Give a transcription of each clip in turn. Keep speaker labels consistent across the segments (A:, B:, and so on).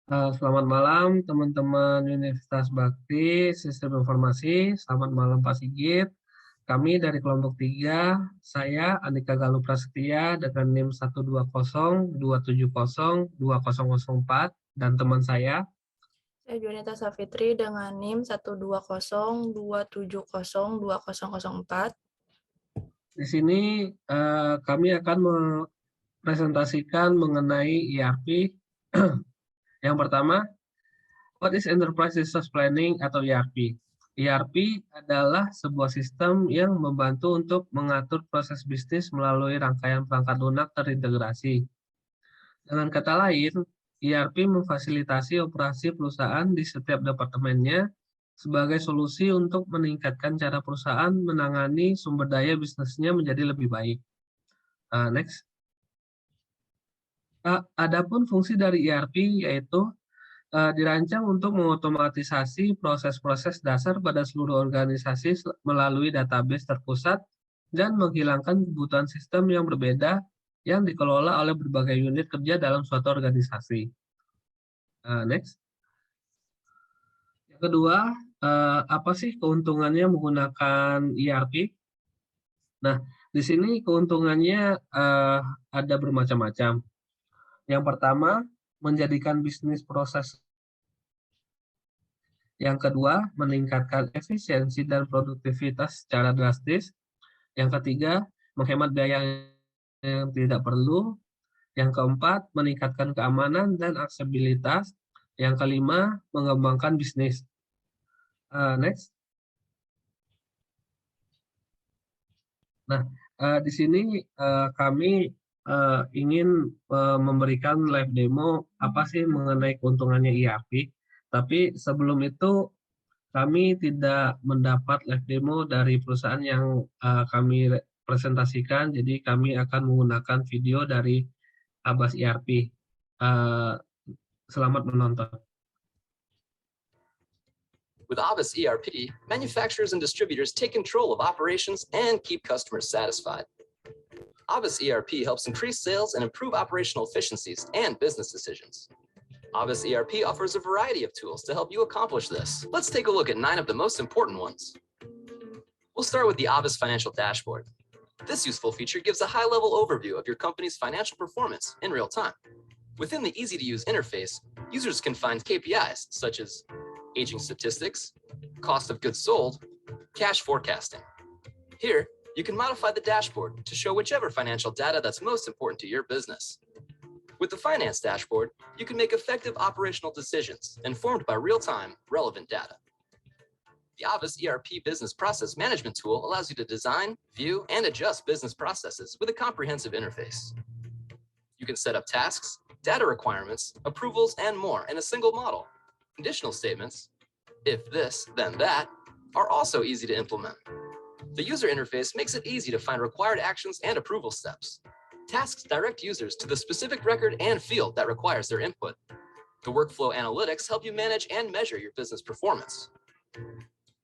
A: Selamat malam teman-teman Universitas Bakti Sistem Informasi. Selamat malam Pak Sigit. Kami dari kelompok 3, saya Andika Galuh Prasetya dengan NIM 12027020004 dan teman saya.
B: Saya Junita Safitri dengan NIM 12027020004.
A: Di sini kami akan mempresentasikan mengenai ERP. Yang pertama, what is Enterprise Resource Planning atau ERP? ERP adalah sebuah sistem yang membantu untuk mengatur proses bisnis melalui rangkaian perangkat lunak terintegrasi. Dengan kata lain, ERP memfasilitasi operasi perusahaan di setiap departemennya sebagai solusi untuk meningkatkan cara perusahaan menangani sumber daya bisnisnya menjadi lebih baik. Next. Adapun fungsi dari ERP yaitu dirancang untuk mengotomatisasi proses-proses dasar pada seluruh organisasi melalui database terpusat dan menghilangkan kebutuhan sistem yang berbeda yang dikelola oleh berbagai unit kerja dalam suatu organisasi. Next. Yang kedua, apa sih keuntungannya menggunakan ERP? Nah, di sini keuntungannya ada bermacam-macam. Yang pertama, menjadikan bisnis proses. Yang kedua, meningkatkan efisiensi dan produktivitas secara drastis. Yang ketiga, menghemat biaya yang tidak perlu. Yang keempat, meningkatkan keamanan dan aksesibilitas. Yang kelima, mengembangkan bisnis. Next. Nah, di sini kami ingin memberikan live demo apa sih mengenai keuntungannya ERP. Tapi sebelum itu kami tidak mendapat live demo dari perusahaan yang kami presentasikan, jadi kami akan menggunakan video dari Abbas ERP. Selamat menonton.
C: With Abbas ERP, manufacturers and distributors take control of operations and keep customers satisfied. Abbas ERP helps increase sales and improve operational efficiencies and business decisions. Abbas ERP offers a variety of tools to help you accomplish this. Let's take a look at 9 of the most important ones. We'll start with the Abbas Financial Dashboard. This useful feature gives a high-level overview of your company's financial performance in real time. Within the easy-to-use interface, users can find KPIs such as aging statistics, cost of goods sold, cash forecasting. Here, you can modify the dashboard to show whichever financial data that's most important to your business. With the Finance Dashboard, you can make effective operational decisions informed by real-time, relevant data. The Abbas ERP Business Process Management tool allows you to design, view, and adjust business processes with a comprehensive interface. You can set up tasks, data requirements, approvals, and more in a single model. Conditional statements, if this, then that, are also easy to implement. The user interface makes it easy to find required actions and approval steps. Tasks direct users to the specific record and field that requires their input. The workflow analytics help you manage and measure your business performance.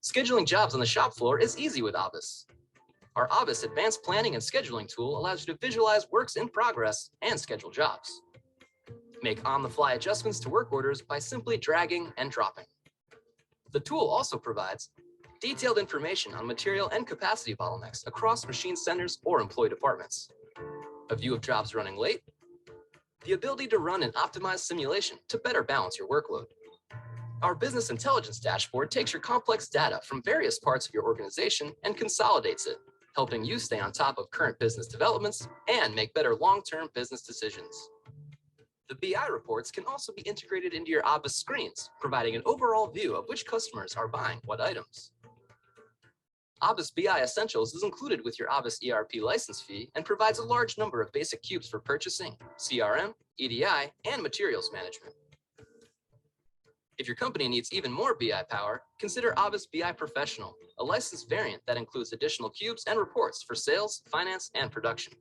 C: Scheduling jobs on the shop floor is easy with Abbas. Our Abbas Advanced Planning and Scheduling tool allows you to visualize works in progress and schedule jobs. Make on-the-fly adjustments to work orders by simply dragging and dropping. The tool also provides detailed information on material and capacity bottlenecks across machine centers or employee departments, a view of jobs running late, the ability to run an optimized simulation to better balance your workload. Our Business Intelligence Dashboard takes your complex data from various parts of your organization and consolidates it, helping you stay on top of current business developments and make better long-term business decisions. The BI reports can also be integrated into your Abbas screens, providing an overall view of which customers are buying what items. Abbas BI Essentials is included with your Abbas ERP license fee and provides a large number of basic cubes for purchasing, CRM, EDI, and materials management. If your company needs even more BI power, consider Abbas BI Professional, a licensed variant that includes additional cubes and reports for sales, finance, and production.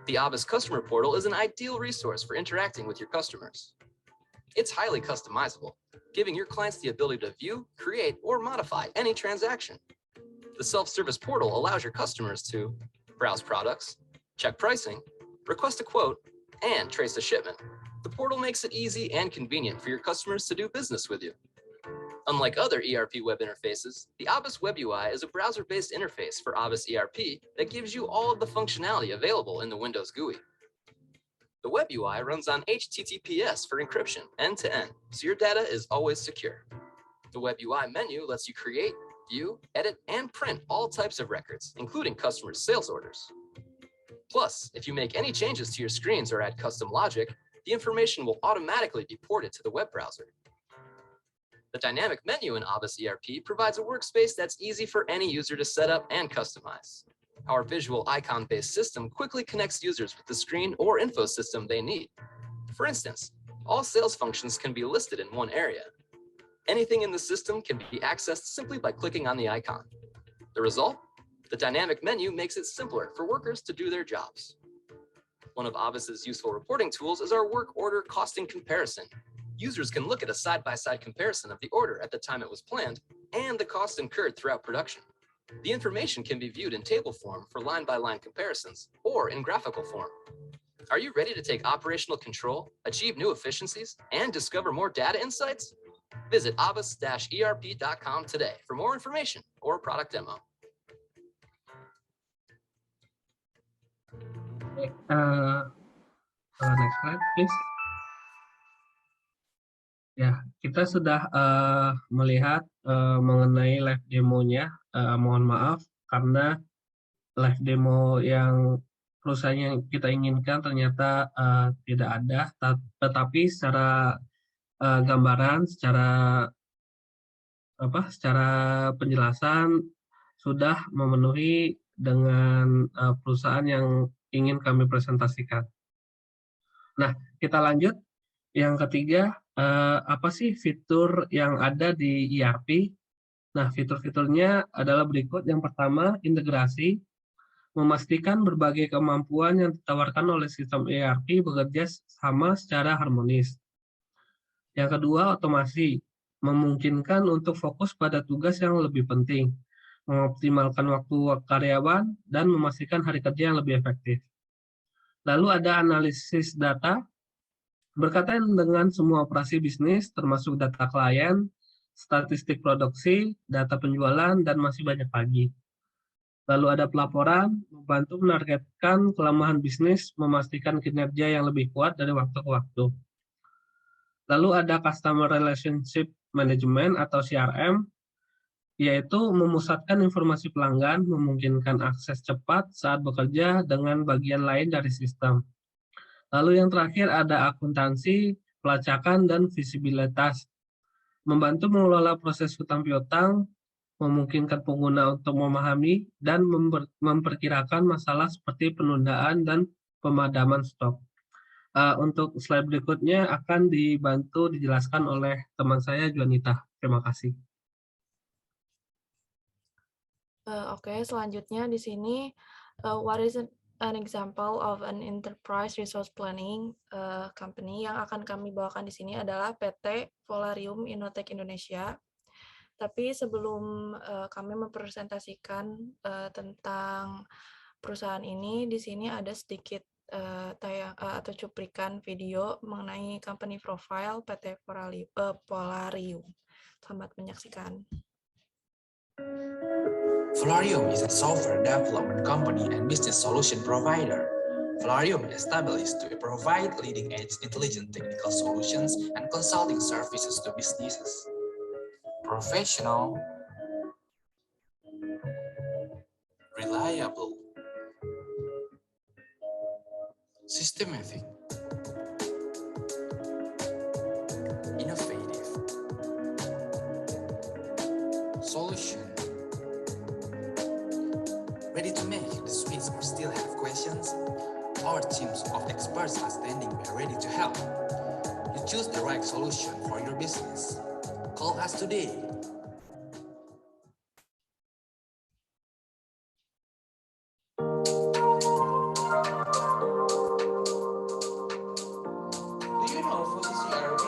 C: The Abbas Customer Portal is an ideal resource for interacting with your customers. It's highly customizable, giving your clients the ability to view, create, or modify any transaction. The self-service portal allows your customers to browse products, check pricing, request a quote, and trace a shipment, The portal makes it easy and convenient for your customers to do business with you. Unlike other ERP web interfaces, the Abbas Web UI is a browser-based interface for Abbas ERP that gives you all of the functionality available in the Windows GUI. The Web UI runs on HTTPS for encryption end-to-end, so your data is always secure. The Web UI menu lets you create, view, edit, and print all types of records, including customers' sales orders. Plus, if you make any changes to your screens or add custom logic, the information will automatically be ported to the web browser. The dynamic menu in Abbas ERP provides a workspace that's easy for any user to set up and customize. Our visual icon-based system quickly connects users with the screen or info system they need. For instance, all sales functions can be listed in one area. Anything in the system can be accessed simply by clicking on the icon. The result? The dynamic menu makes it simpler for workers to do their jobs. One of Abbas's useful reporting tools is our work order costing comparison. Users can look at a side-by-side comparison of the order at the time it was planned and the costs incurred throughout production. The information can be viewed in table form for line-by-line comparisons or in graphical form. Are you ready to take operational control, achieve new efficiencies, and discover more data insights? Visit abbas-erp.com today for more information or a product demo.
A: Next slide, please. Ya, kita sudah melihat mengenai live demonya. Mohon maaf karena live demo yang perusahaan yang kita inginkan ternyata tidak ada, tetapi secara gambaran, secara penjelasan sudah memenuhi dengan perusahaan yang ingin kami presentasikan. Nah, kita lanjut. Yang ketiga, apa sih fitur yang ada di ERP? Nah, fitur-fiturnya adalah berikut. Yang pertama, integrasi. Memastikan berbagai kemampuan yang ditawarkan oleh sistem ERP bekerja sama secara harmonis. Yang kedua, otomasi. Memungkinkan untuk fokus pada tugas yang lebih penting. Mengoptimalkan waktu karyawan, dan memastikan hari kerja yang lebih efektif. Lalu ada analisis data, berkaitan dengan semua operasi bisnis, termasuk data klien, statistik produksi, data penjualan, dan masih banyak lagi. Lalu ada pelaporan, membantu menargetkan kelemahan bisnis, memastikan kinerja yang lebih kuat dari waktu ke waktu. Lalu ada Customer Relationship Management atau CRM, yaitu memusatkan informasi pelanggan, memungkinkan akses cepat saat bekerja dengan bagian lain dari sistem. Lalu yang terakhir ada akuntansi, pelacakan, dan visibilitas. Membantu mengelola proses hutang piutang, memungkinkan pengguna untuk memahami dan memperkirakan masalah seperti penundaan dan pemadaman stok. Untuk slide berikutnya akan dibantu dijelaskan oleh teman saya, Juanita. Terima kasih.
B: Oke, selanjutnya di sini, what is an example of an enterprise resource planning company? Yang akan kami bawakan di sini adalah PT Polarium Innotech Indonesia. Tapi sebelum kami mempresentasikan tentang perusahaan ini, di sini ada sedikit atau cuplikan video mengenai company profile PT Polarium. Selamat menyaksikan.
D: Polarium is a software development company and business solution provider. Polarium is established to provide leading-edge intelligent technical solutions and consulting services to businesses. Professional, reliable, systematic, innovative, solution. Ready to make the switch or still have questions? Our teams of experts are standing by ready to help. You choose the right solution for your business. Call us today.
E: Do you know POSIS ERP?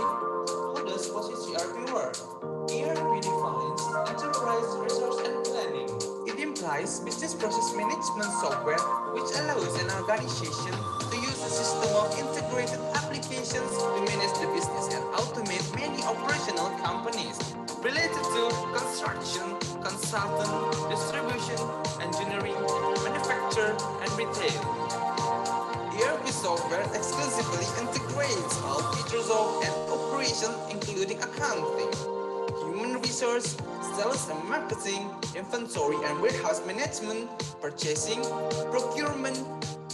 E: How does POSIS ERP work? ERP defines enterprise resource and planning. It implies business process management software which allows an organization to use a system of integrated applications construction, consultant, distribution, engineering, manufacture, and retail. ERP software exclusively integrates all features of an operation, including accounting, human resource, sales and marketing, inventory and warehouse management, purchasing, procurement,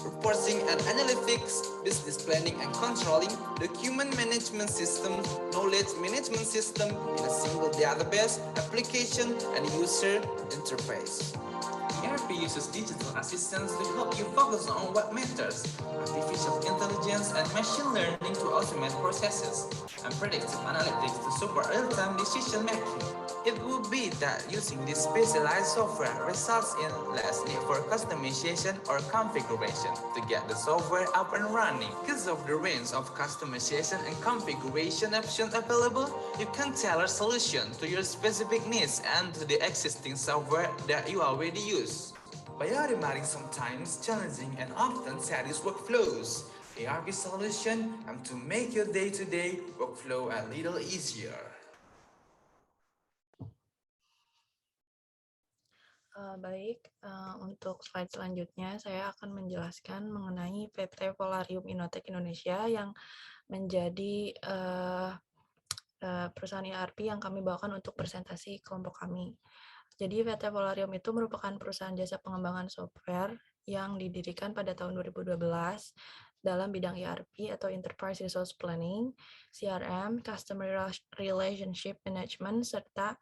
E: reporting and analytics, business planning and controlling, document management system, knowledge management system in a single database, application, and user interface. ERP uses digital assistants to help you focus on what matters, artificial intelligence and machine learning to automate processes, and predictive analytics to support real-time decision making. It would be that using this specialized software results in less need for customization or configuration to get the software up and running. Because of the range of customization and configuration options available, you can tailor solution to your specific needs and to the existing software that you already use. By automating sometimes challenging and often tedious workflows, ERP solution aim to make your day-to-day workflow a little easier.
B: Untuk slide selanjutnya saya akan menjelaskan mengenai PT Polarium Innotech Indonesia yang menjadi perusahaan ERP yang kami bawakan untuk presentasi kelompok kami. Jadi PT Polarium itu merupakan perusahaan jasa pengembangan software yang didirikan pada tahun 2012 dalam bidang ERP atau Enterprise Resource Planning, CRM, Customer Relationship Management, serta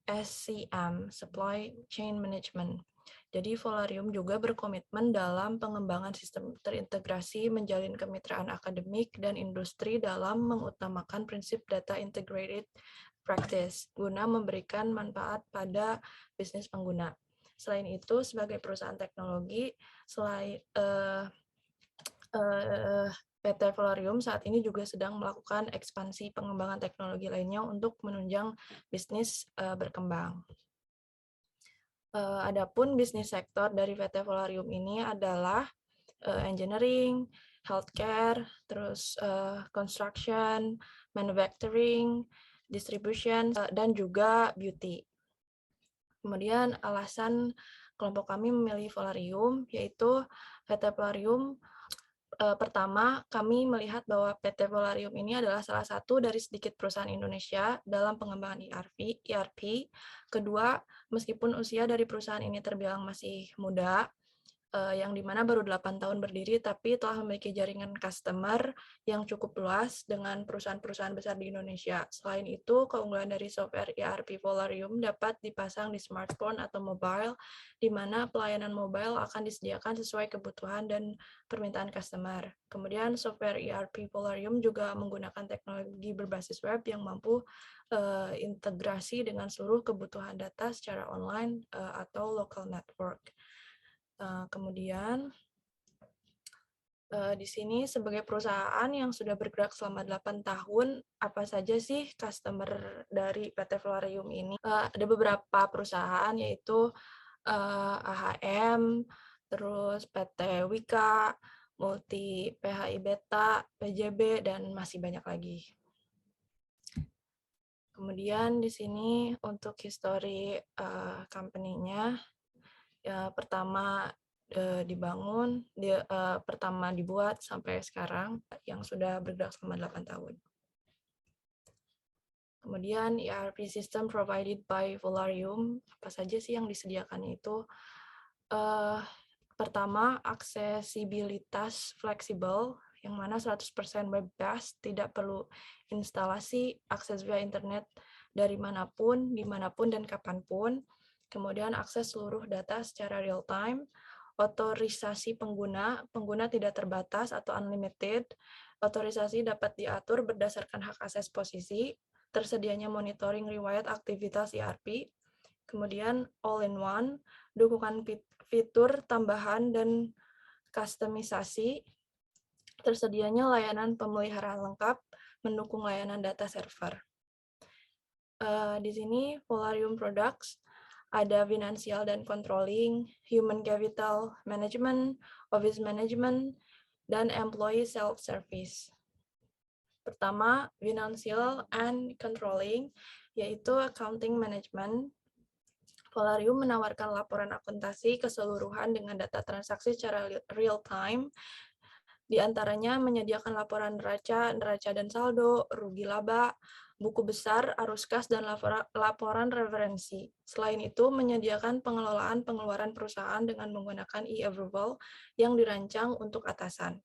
B: SCM, Supply Chain Management. Jadi Polarium juga berkomitmen dalam pengembangan sistem terintegrasi, menjalin kemitraan akademik dan industri dalam mengutamakan prinsip data integrated practice guna memberikan manfaat pada bisnis pengguna. Selain itu, sebagai perusahaan teknologi, PT Polarium saat ini juga sedang melakukan ekspansi pengembangan teknologi lainnya untuk menunjang bisnis berkembang. Adapun bisnis sektor dari PT Polarium ini adalah engineering, healthcare, terus construction, manufacturing, distribution, dan juga beauty. Kemudian alasan kelompok kami memilih Polarium, yaitu PT Polarium pertama, kami melihat bahwa PT Polarium ini adalah salah satu dari sedikit perusahaan Indonesia dalam pengembangan ERP. Kedua, meskipun usia dari perusahaan ini terbilang masih muda, yang dimana baru 8 tahun berdiri, tapi telah memiliki jaringan customer yang cukup luas dengan perusahaan-perusahaan besar di Indonesia. Selain itu, keunggulan dari software ERP Polarium dapat dipasang di smartphone atau mobile, di mana pelayanan mobile akan disediakan sesuai kebutuhan dan permintaan customer. Kemudian, software ERP Polarium juga menggunakan teknologi berbasis web yang mampu integrasi dengan seluruh kebutuhan data secara online atau local network. Kemudian di sini sebagai perusahaan yang sudah bergerak selama 8 tahun, apa saja sih customer dari PT Polarium ini? Ada beberapa perusahaan yaitu AHM, terus PT Wika, Multi PHI Beta, PJB, dan masih banyak lagi. Kemudian di sini untuk history company-nya, pertama pertama dibuat sampai sekarang yang sudah bergerak selama 8 tahun. Kemudian ERP system provided by Polarium, apa saja sih yang disediakannya itu? Pertama, aksesibilitas fleksibel, yang mana 100% web-based, tidak perlu instalasi, akses via internet dari manapun, dimanapun, dan kapanpun. Kemudian akses seluruh data secara real-time, otorisasi pengguna tidak terbatas atau unlimited, otorisasi dapat diatur berdasarkan hak akses posisi, tersedianya monitoring riwayat aktivitas ERP, kemudian all-in-one, dukungan fitur tambahan dan kustomisasi, tersedianya layanan pemeliharaan lengkap, mendukung layanan data server. Di sini Polarium Products ada financial dan controlling, human capital management, office management, dan employee self-service. Pertama, financial and controlling, yaitu accounting management, Polarium menawarkan laporan akuntansi keseluruhan dengan data transaksi secara real time. Di antaranya menyediakan laporan neraca, neraca dan saldo, rugi laba, buku besar, arus kas, dan laporan referensi. Selain itu, menyediakan pengelolaan pengeluaran perusahaan dengan menggunakan e-approval yang dirancang untuk atasan.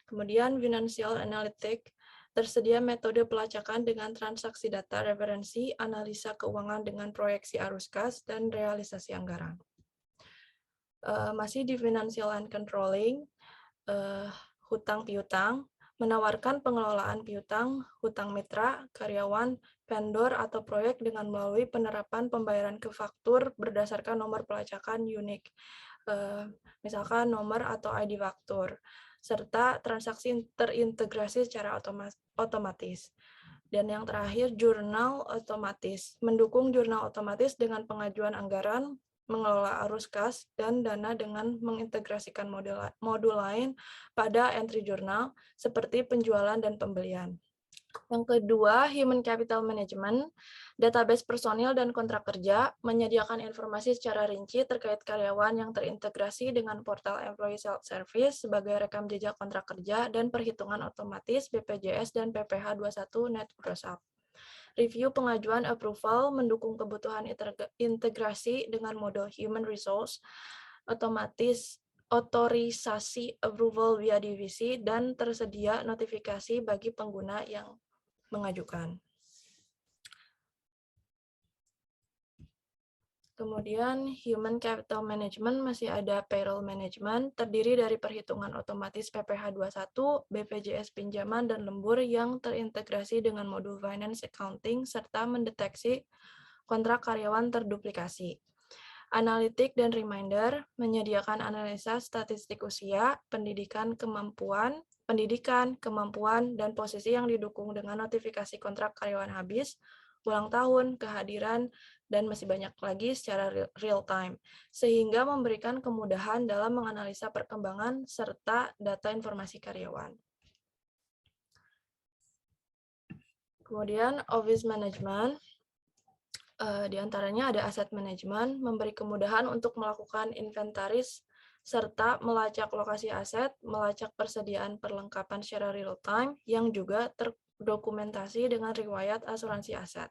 B: Kemudian Financial Analytics, tersedia metode pelacakan dengan transaksi data referensi, analisa keuangan dengan proyeksi arus kas, dan realisasi anggaran. Masih di Financial and Controlling, hutang piutang, menawarkan pengelolaan piutang, hutang mitra, karyawan, vendor, atau proyek dengan melalui penerapan pembayaran ke faktur berdasarkan nomor pelacakan unik, misalkan nomor atau ID faktur, serta transaksi terintegrasi secara otomatis. Dan yang terakhir, jurnal otomatis, mendukung jurnal otomatis dengan pengajuan anggaran, mengelola arus kas, dan dana dengan mengintegrasikan modul lain pada entry jurnal, seperti penjualan dan pembelian. Yang kedua, Human Capital Management, database personil dan kontrak kerja, menyediakan informasi secara rinci terkait karyawan yang terintegrasi dengan portal Employee Self-Service sebagai rekam jejak kontrak kerja dan perhitungan otomatis BPJS dan PPh 21 Net Gross Up. Review pengajuan approval mendukung kebutuhan integrasi dengan model human resource, otorisasi approval via divisi, dan tersedia notifikasi bagi pengguna yang mengajukan. Kemudian Human Capital Management masih ada Payroll Management, terdiri dari perhitungan otomatis PPh 21, BPJS pinjaman, dan lembur yang terintegrasi dengan modul Finance Accounting, serta mendeteksi kontrak karyawan terduplikasi. Analitik dan Reminder menyediakan analisa statistik usia, pendidikan, kemampuan, dan posisi yang didukung dengan notifikasi kontrak karyawan habis, ulang tahun, kehadiran, dan masih banyak lagi secara real time, sehingga memberikan kemudahan dalam menganalisa perkembangan serta data informasi karyawan. Kemudian Office Management, di antaranya ada Asset Management, memberi kemudahan untuk melakukan inventaris serta melacak lokasi aset, melacak persediaan perlengkapan secara real time yang juga terdokumentasi dengan riwayat asuransi aset.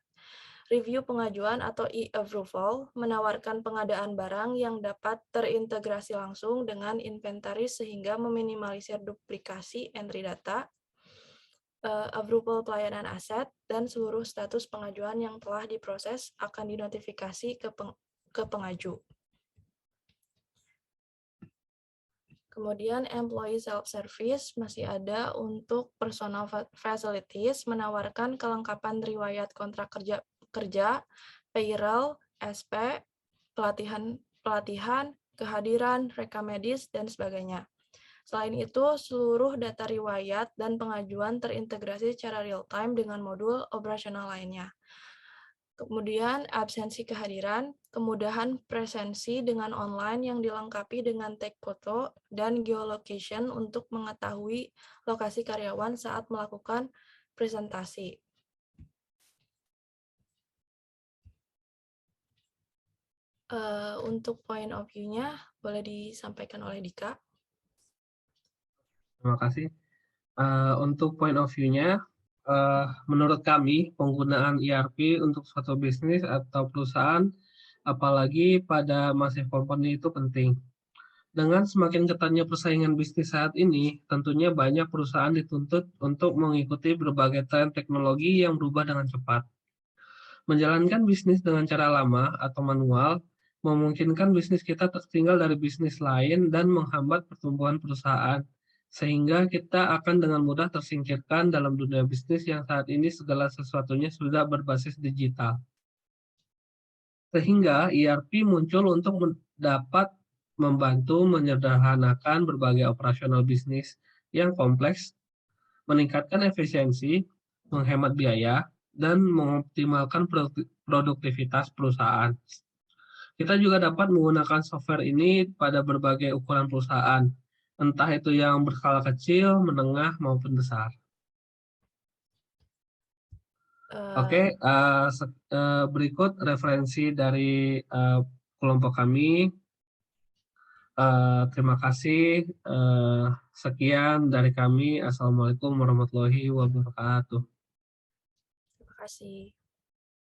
B: Review pengajuan atau e-approval menawarkan pengadaan barang yang dapat terintegrasi langsung dengan inventaris sehingga meminimalisir duplikasi entry data, approval pelayanan aset, dan seluruh status pengajuan yang telah diproses akan dinotifikasi ke pengaju. Kemudian Employee Self-Service masih ada untuk Personal Facilities, menawarkan kelengkapan riwayat kontrak kerja, payroll, SP, pelatihan, kehadiran, rekam medis, dan sebagainya. Selain itu, seluruh data riwayat dan pengajuan terintegrasi secara real-time dengan modul operasional lainnya. Kemudian, absensi kehadiran, kemudahan presensi dengan online yang dilengkapi dengan tag foto dan geolocation untuk mengetahui lokasi karyawan saat melakukan presentasi. Untuk point of view-nya boleh disampaikan oleh Dika.
A: Terima kasih. Untuk point of view-nya, menurut kami penggunaan ERP untuk suatu bisnis atau perusahaan, apalagi pada massive company itu penting. Dengan semakin ketatnya persaingan bisnis saat ini, tentunya banyak perusahaan dituntut untuk mengikuti berbagai tren teknologi yang berubah dengan cepat. Menjalankan bisnis dengan cara lama atau manual memungkinkan bisnis kita tertinggal dari bisnis lain dan menghambat pertumbuhan perusahaan, sehingga kita akan dengan mudah tersingkirkan dalam dunia bisnis yang saat ini segala sesuatunya sudah berbasis digital. Sehingga ERP muncul untuk dapat membantu menyederhanakan berbagai operasional bisnis yang kompleks, meningkatkan efisiensi, menghemat biaya, dan mengoptimalkan produktivitas perusahaan. Kita juga dapat menggunakan software ini pada berbagai ukuran perusahaan, entah itu yang berskala kecil, menengah, maupun besar. Oke, berikut referensi dari kelompok kami. Terima kasih. Sekian dari kami. Assalamualaikum warahmatullahi wabarakatuh.
B: Terima kasih.